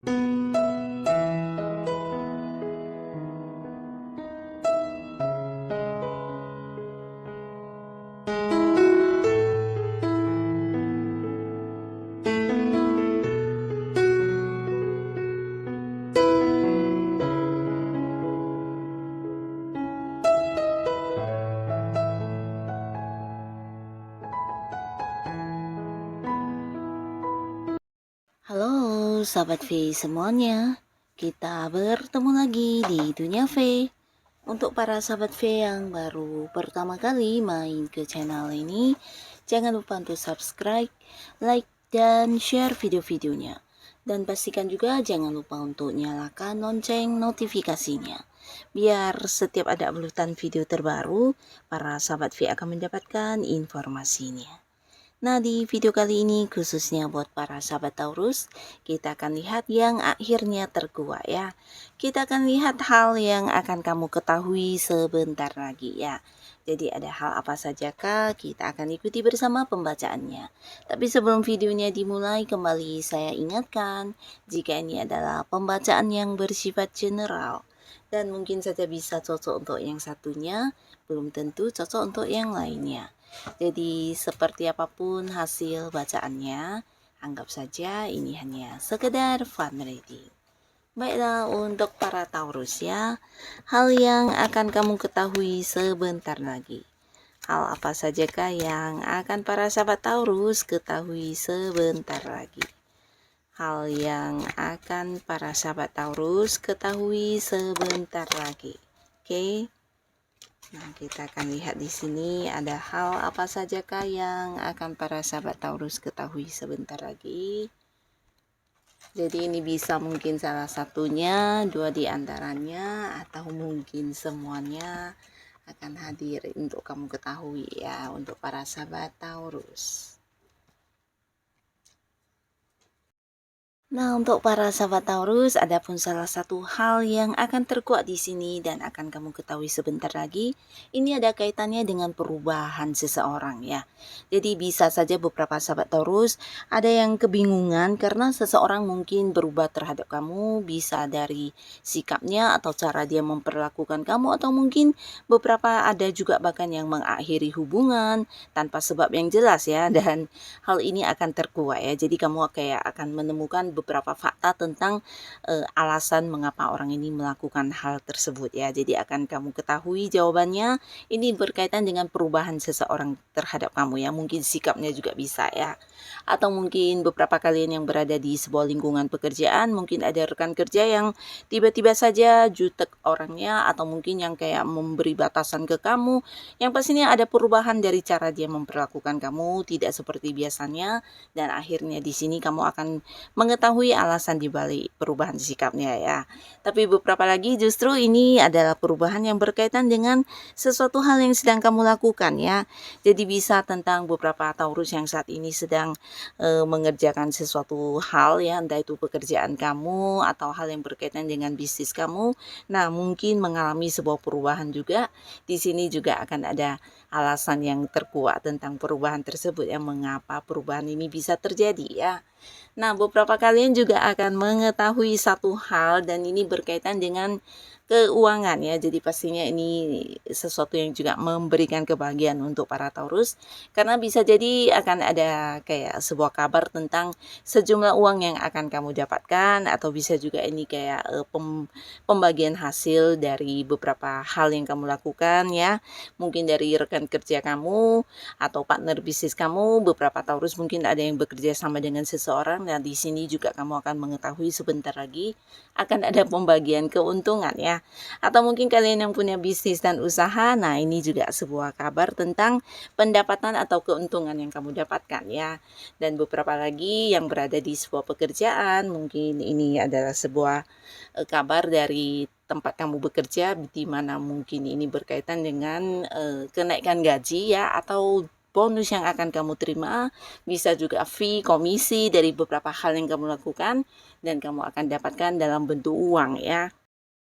Halo sahabat V semuanya, kita bertemu lagi di Dunia V. Untuk para sahabat V yang baru pertama kali main ke channel ini, jangan lupa untuk subscribe, like, dan share video-videonya. Dan pastikan juga jangan lupa untuk nyalakan lonceng notifikasinya. Biar setiap ada uploadan video terbaru, para sahabat V akan mendapatkan informasinya. Nah, di video kali ini khususnya buat para sahabat Taurus, kita akan lihat yang akhirnya terkuak ya. Kita akan lihat hal yang akan kamu ketahui sebentar lagi ya. Jadi ada hal apa saja kah? Kita akan ikuti bersama pembacaannya. Tapi sebelum videonya dimulai, kembali saya ingatkan, jika ini adalah pembacaan yang bersifat general dan mungkin saja bisa cocok untuk yang satunya, belum tentu cocok untuk yang lainnya. Jadi seperti apapun hasil bacaannya, anggap saja ini hanya sekedar fun reading. Baiklah, untuk para Taurus ya, hal yang akan kamu ketahui sebentar lagi. Hal apa sajakah yang akan para sahabat Taurus ketahui sebentar lagi? Hal yang akan para sahabat Taurus ketahui sebentar lagi. Oke. Nah, kita akan lihat di sini ada hal apa sajakah yang akan para sahabat Taurus ketahui sebentar lagi. Jadi ini bisa mungkin salah satunya, dua di antaranya, atau mungkin semuanya akan hadir untuk kamu ketahui ya, untuk para sahabat Taurus. Nah, untuk para sahabat Taurus, ada pun salah satu hal yang akan terkuak di sini dan akan kamu ketahui sebentar lagi. Ini ada kaitannya dengan perubahan seseorang ya. Jadi bisa saja beberapa sahabat Taurus ada yang kebingungan karena seseorang mungkin berubah terhadap kamu, bisa dari sikapnya atau cara dia memperlakukan kamu, atau mungkin beberapa ada juga bahkan yang mengakhiri hubungan tanpa sebab yang jelas ya, dan hal ini akan terkuak ya. Jadi kamu kayak akan menemukan beberapa fakta tentang alasan mengapa orang ini melakukan hal tersebut ya. Jadi akan kamu ketahui jawabannya. Ini berkaitan dengan perubahan seseorang terhadap kamu ya. Mungkin sikapnya juga bisa ya. Atau mungkin beberapa kalian yang berada di sebuah lingkungan pekerjaan, mungkin ada rekan kerja yang tiba-tiba saja jutek orangnya, atau mungkin yang kayak memberi batasan ke kamu. Yang pastinya ada perubahan dari cara dia memperlakukan kamu, tidak seperti biasanya, dan akhirnya di sini kamu akan mengetahui alasan dibalik perubahan sikapnya ya. Tapi beberapa lagi justru ini adalah perubahan yang berkaitan dengan sesuatu hal yang sedang kamu lakukan ya. Jadi bisa tentang beberapa Taurus yang saat ini sedang mengerjakan sesuatu hal ya, entah itu pekerjaan kamu atau hal yang berkaitan dengan bisnis kamu. Nah, mungkin mengalami sebuah perubahan juga. Di sini juga akan ada alasan yang terkuat tentang perubahan tersebut ya, mengapa perubahan ini bisa terjadi ya. Nah, beberapa kalian juga akan mengetahui satu hal dan ini berkaitan dengan keuangan ya. Jadi pastinya ini sesuatu yang juga memberikan kebahagiaan untuk para Taurus, karena bisa jadi akan ada kayak sebuah kabar tentang sejumlah uang yang akan kamu dapatkan, atau bisa juga ini kayak pembagian hasil dari beberapa hal yang kamu lakukan ya. Mungkin dari rekan kerja kamu atau partner bisnis kamu. Beberapa Taurus mungkin ada yang bekerja sama dengan seseorang, dan di sini juga kamu akan mengetahui sebentar lagi akan ada pembagian keuntungan ya. Atau mungkin kalian yang punya bisnis dan usaha, nah ini juga sebuah kabar tentang pendapatan atau keuntungan yang kamu dapatkan ya. Dan beberapa lagi yang berada di sebuah pekerjaan, mungkin ini adalah sebuah kabar dari tempat kamu bekerja, di mana mungkin ini berkaitan dengan kenaikan gaji ya, atau bonus yang akan kamu terima, bisa juga fee, komisi dari beberapa hal yang kamu lakukan, dan kamu akan dapatkan dalam bentuk uang ya.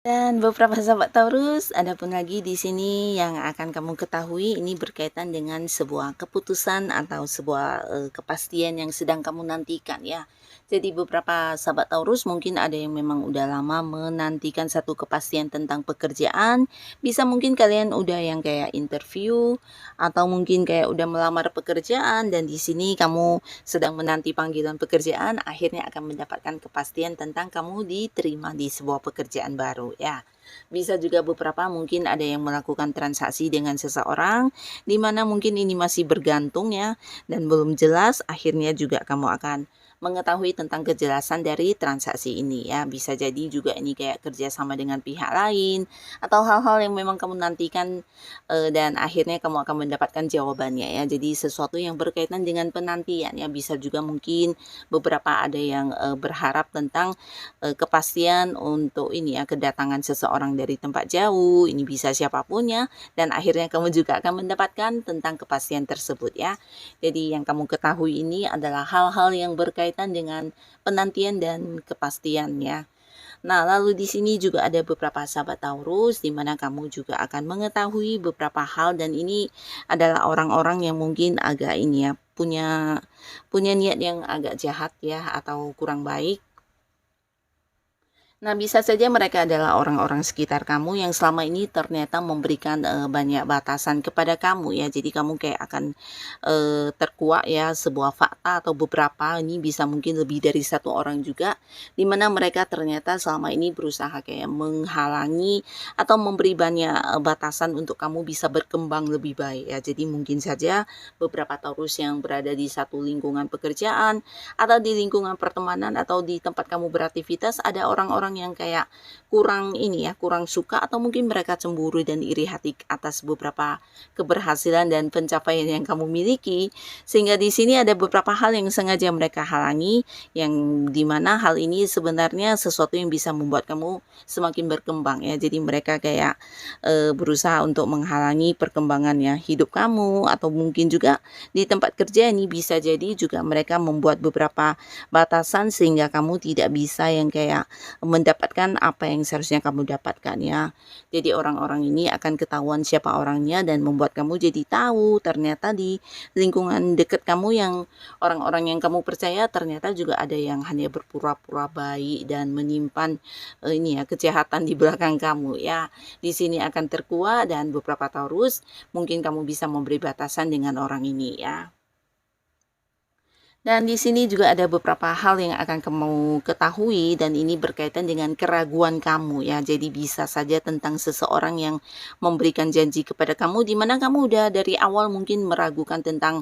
Dan beberapa sahabat Taurus, ada pun lagi di sini yang akan kamu ketahui ini berkaitan dengan sebuah keputusan atau sebuah kepastian yang sedang kamu nantikan ya. Jadi beberapa sahabat Taurus mungkin ada yang memang udah lama menantikan satu kepastian tentang pekerjaan. Bisa mungkin kalian udah yang kayak interview atau mungkin kayak udah melamar pekerjaan dan di sini kamu sedang menanti panggilan pekerjaan, akhirnya akan mendapatkan kepastian tentang kamu diterima di sebuah pekerjaan baru ya. Bisa juga beberapa mungkin ada yang melakukan transaksi dengan seseorang di mana mungkin ini masih bergantung ya dan belum jelas, akhirnya juga kamu akan mengetahui tentang kejelasan dari transaksi ini ya. Bisa jadi juga ini kayak kerjasama dengan pihak lain atau hal-hal yang memang kamu nantikan dan akhirnya kamu akan mendapatkan jawabannya ya. Jadi sesuatu yang berkaitan dengan penantian ya. Bisa juga mungkin beberapa ada yang berharap tentang kepastian untuk ini ya, kedatangan seseorang dari tempat jauh, ini bisa siapapun ya, dan akhirnya kamu juga akan mendapatkan tentang kepastian tersebut ya. Jadi yang kamu ketahui ini adalah hal-hal yang berkaitan dengan penantian dan kepastian ya. Nah, lalu di sini juga ada beberapa sahabat Taurus di mana kamu juga akan mengetahui beberapa hal dan ini adalah orang-orang yang mungkin agak ini ya, punya punya niat yang agak jahat ya atau kurang baik. Nah, bisa saja mereka adalah orang-orang sekitar kamu yang selama ini ternyata memberikan banyak batasan kepada kamu ya. Jadi kamu kayak akan terkuak ya sebuah fakta atau beberapa, ini bisa mungkin lebih dari satu orang juga, di mana mereka ternyata selama ini berusaha kayak menghalangi atau memberi banyak batasan untuk kamu bisa berkembang lebih baik ya. Jadi mungkin saja beberapa Taurus yang berada di satu lingkungan pekerjaan atau di lingkungan pertemanan atau di tempat kamu beraktivitas ada orang-orang yang kayak kurang ini ya, kurang suka atau mungkin mereka cemburu dan iri hati atas beberapa keberhasilan dan pencapaian yang kamu miliki, sehingga di sini ada beberapa hal yang sengaja mereka halangi, yang dimana hal ini sebenarnya sesuatu yang bisa membuat kamu semakin berkembang ya. Jadi mereka kayak berusaha untuk menghalangi perkembangannya hidup kamu, atau mungkin juga di tempat kerja ini bisa jadi juga mereka membuat beberapa batasan sehingga kamu tidak bisa yang kayak mendapatkan apa yang seharusnya kamu dapatkan ya. Jadi orang-orang ini akan ketahuan siapa orangnya dan membuat kamu jadi tahu ternyata di lingkungan dekat kamu yang orang-orang yang kamu percaya ternyata juga ada yang hanya berpura-pura baik dan menyimpan ini ya, kejahatan di belakang kamu ya. Di sini akan terkuak dan beberapa Taurus mungkin kamu bisa memberi batasan dengan orang ini ya. Dan di sini juga ada beberapa hal yang akan kamu ketahui dan ini berkaitan dengan keraguan kamu ya. Jadi bisa saja tentang seseorang yang memberikan janji kepada kamu di mana kamu udah dari awal mungkin meragukan tentang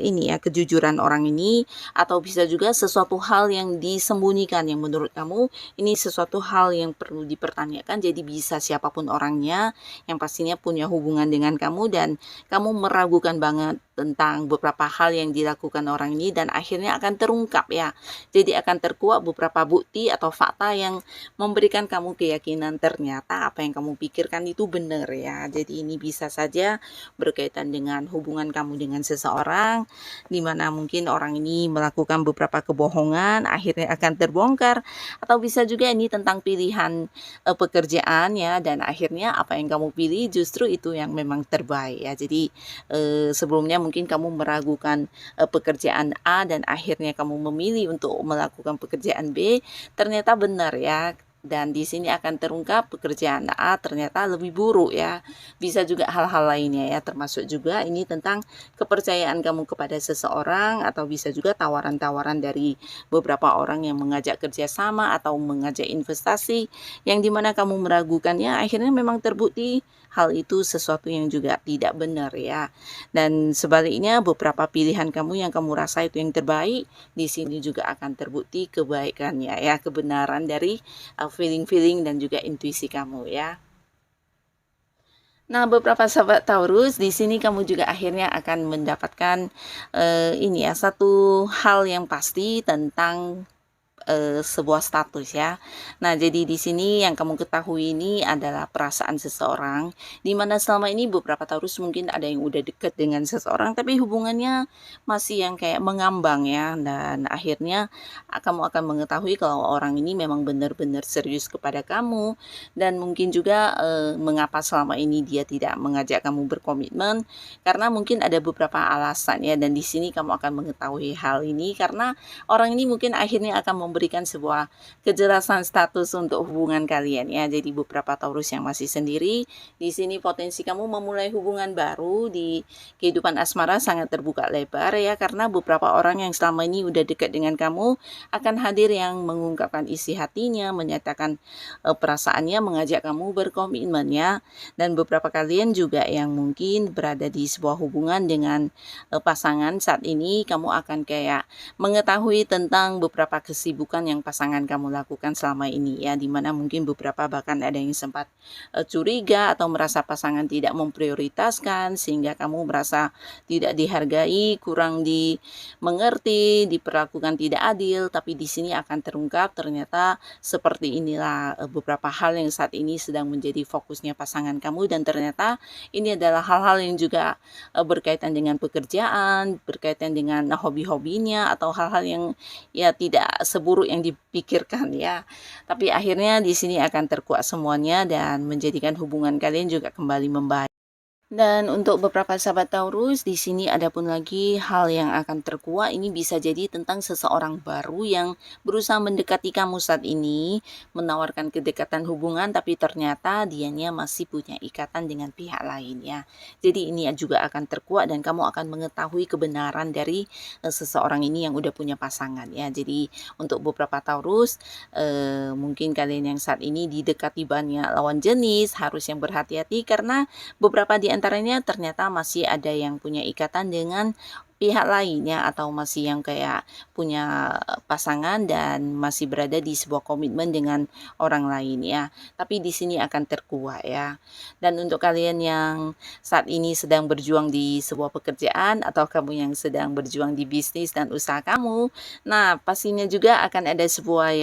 ini ya, kejujuran orang ini, atau bisa juga sesuatu hal yang disembunyikan yang menurut kamu ini sesuatu hal yang perlu dipertanyakan. Jadi bisa siapapun orangnya yang pastinya punya hubungan dengan kamu dan kamu meragukan banget tentang beberapa hal yang dilakukan orang ini dan akhirnya akan terungkap ya. Jadi akan terkuak beberapa bukti atau fakta yang memberikan kamu keyakinan ternyata apa yang kamu pikirkan itu benar ya. Jadi ini bisa saja berkaitan dengan hubungan kamu dengan seseorang di mana mungkin orang ini melakukan beberapa kebohongan akhirnya akan terbongkar, atau bisa juga ini tentang pilihan pekerjaan ya, dan akhirnya apa yang kamu pilih justru itu yang memang terbaik ya. Jadi sebelumnya mungkin kamu meragukan pekerjaan A dan akhirnya kamu memilih untuk melakukan pekerjaan B, ternyata benar ya. Dan di sini akan terungkap pekerjaan A ternyata lebih buruk ya. Bisa juga hal-hal lainnya ya, termasuk juga ini tentang kepercayaan kamu kepada seseorang, atau bisa juga tawaran-tawaran dari beberapa orang yang mengajak kerjasama atau mengajak investasi yang dimana kamu meragukannya akhirnya memang terbukti hal itu sesuatu yang juga tidak benar ya. Dan sebaliknya beberapa pilihan kamu yang kamu rasa itu yang terbaik, di sini juga akan terbukti kebaikannya ya, kebenaran dari feeling-feeling dan juga intuisi kamu ya. Nah, beberapa sahabat Taurus, di sini kamu juga akhirnya akan mendapatkan ini ya, satu hal yang pasti tentang sebuah status ya. Nah, jadi di sini yang kamu ketahui ini adalah perasaan seseorang, di mana selama ini beberapa Taurus mungkin ada yang udah deket dengan seseorang, tapi hubungannya masih yang kayak mengambang ya, dan akhirnya kamu akan mengetahui kalau orang ini memang benar-benar serius kepada kamu, dan mungkin juga mengapa selama ini dia tidak mengajak kamu berkomitmen, karena mungkin ada beberapa alasan ya, dan di sini kamu akan mengetahui hal ini karena orang ini mungkin akhirnya akan memberikan sebuah kejelasan status untuk hubungan kalian ya. Jadi beberapa Taurus yang masih sendiri, di sini potensi kamu memulai hubungan baru di kehidupan asmara sangat terbuka lebar ya, karena beberapa orang yang selama ini udah dekat dengan kamu akan hadir yang mengungkapkan isi hatinya, menyatakan perasaannya, mengajak kamu berkomitmen ya. Dan beberapa kalian juga yang mungkin berada di sebuah hubungan dengan pasangan saat ini, kamu akan kayak mengetahui tentang beberapa kesibukan yang pasangan kamu lakukan selama ini ya, dimana mungkin beberapa bahkan ada yang sempat curiga atau merasa pasangan tidak memprioritaskan sehingga kamu merasa tidak dihargai, kurang dimengerti, diperlakukan tidak adil, tapi di sini akan terungkap ternyata seperti inilah beberapa hal yang saat ini sedang menjadi fokusnya pasangan kamu, dan ternyata ini adalah hal-hal yang juga berkaitan dengan pekerjaan, berkaitan dengan hobi-hobinya atau hal-hal yang ya tidak seburuk yang dipikirkan ya. Tapi akhirnya di sini akan terkuak semuanya dan menjadikan hubungan kalian juga kembali membaik. Dan untuk beberapa sahabat Taurus, di sini ada pun lagi hal yang akan terkuak. Ini bisa jadi tentang seseorang baru yang berusaha mendekati kamu saat ini, menawarkan kedekatan hubungan, tapi ternyata dianya masih punya ikatan dengan pihak lain ya. Jadi ini juga akan terkuak dan kamu akan mengetahui kebenaran dari seseorang ini yang udah punya pasangan ya. Jadi untuk beberapa Taurus, mungkin kalian yang saat ini didekati banyak lawan jenis, harus yang berhati-hati karena beberapa di antaranya ternyata masih ada yang punya ikatan dengan pihak lainnya atau masih yang kayak punya pasangan dan masih berada di sebuah komitmen dengan orang lain ya. Tapi di sini akan terkuak ya. Dan untuk kalian yang saat ini sedang berjuang di sebuah pekerjaan atau kamu yang sedang berjuang di bisnis dan usaha kamu, nah pastinya juga akan ada sebuah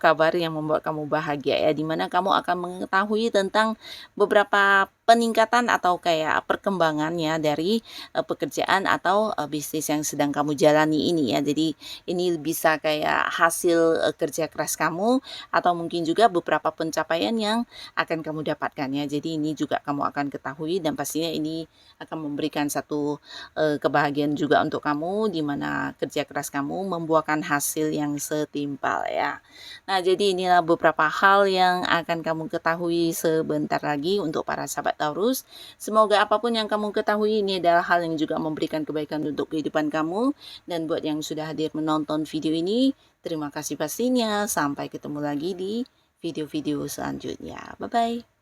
kabar yang membuat kamu bahagia ya, dimana kamu akan mengetahui tentang beberapa peningkatan atau kayak perkembangannya dari pekerjaan atau bisnis yang sedang kamu jalani ini ya. Jadi ini bisa kayak hasil kerja keras kamu atau mungkin juga beberapa pencapaian yang akan kamu dapatkan ya. Jadi ini juga kamu akan ketahui dan pastinya ini akan memberikan satu kebahagiaan juga untuk kamu, di mana kerja keras kamu membuahkan hasil yang setimpal ya. Nah, jadi inilah beberapa hal yang akan kamu ketahui sebentar lagi untuk para sahabat Taurus. Semoga apapun yang kamu ketahui ini adalah hal yang juga memberikan kebaikan untuk kehidupan kamu. Dan buat yang sudah hadir menonton video ini, terima kasih pastinya. Sampai ketemu lagi di video-video selanjutnya. Bye-bye.